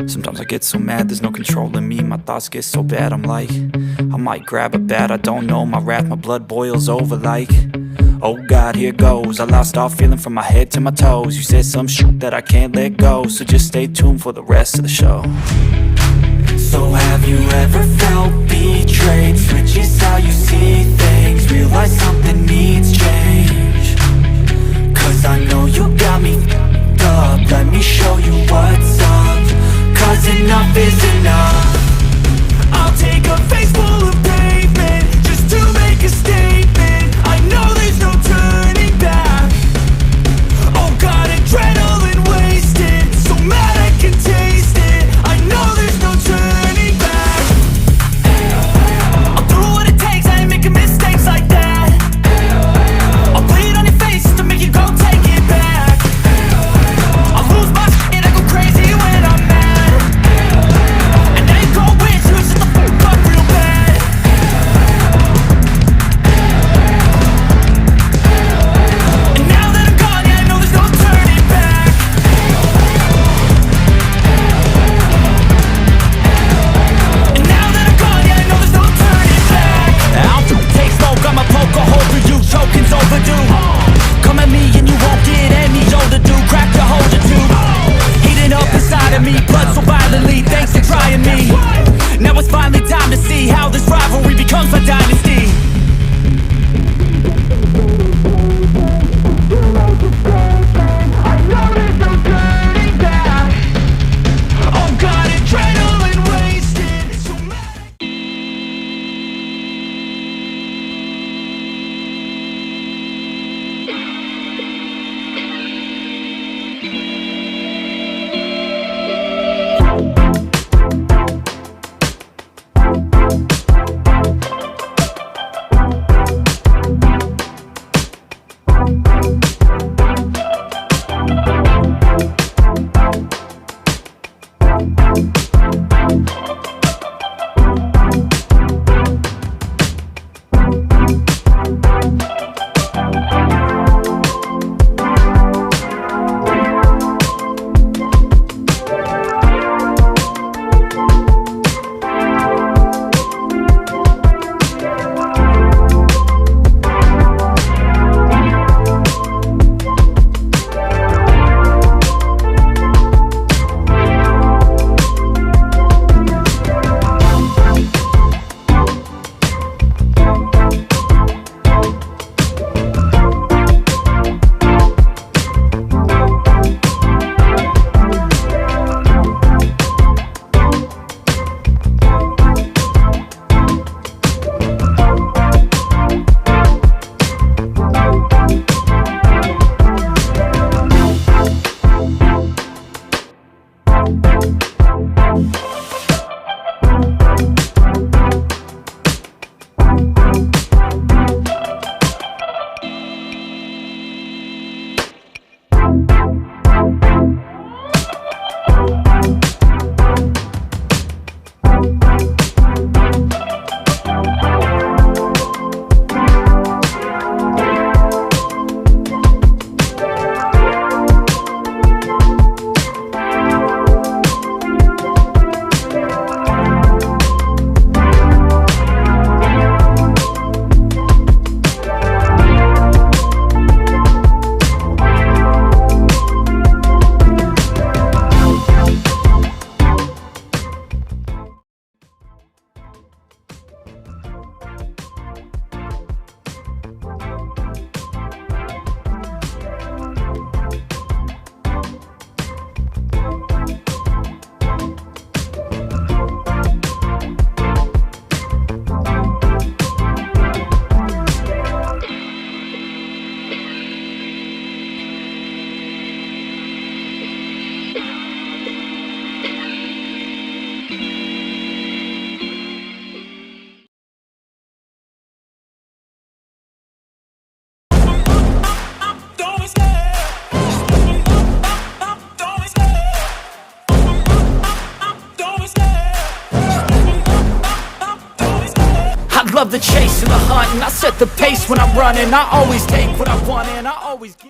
Sometimes I get so mad, there's no controlling me. My thoughts get so bad, I'm like, I might grab a bat, I don't know. My wrath, my blood boils over like, oh God, here goes. I lost all feeling from my head to my toes. You said some shit that I can't let go, so just stay tuned for the rest of the show. So have you ever felt betrayed? Switches how you see things, realize something needs change. Cause I know you got me f***ed up, let me show you what's up. Cause enough is enough. I'll take a face full of pavement just to make a statement. I know there's no turning back. Oh God, adrenaline wasted, so mad I can taste it. I know there's no turning back. I'll do what it takes, I ain't making mistakes like that. I'll bleed on your face to make you go take it back. I'll lose my shit, I go crazy when I'm mad. And now you go wish you shut the fuck up real bad. And now that I'm gone, yeah, I know there's no turning back. And now that I'm gone, yeah, I know there's no turning back. I'll take smoke, I'ma poke a hole through you, choking's overdue. Come at me and you won't get any older, dude. Crack your holder too. Heating up inside of me, blood so violently, thanks for trying me. Now it's finally time to see how this rivalry becomes a dynasty. I know there's no turning back. Oh God, adrenaline wasted, so mad. Love the chase and the hunt, and I set the pace when I'm running. I always take what I want and I always get.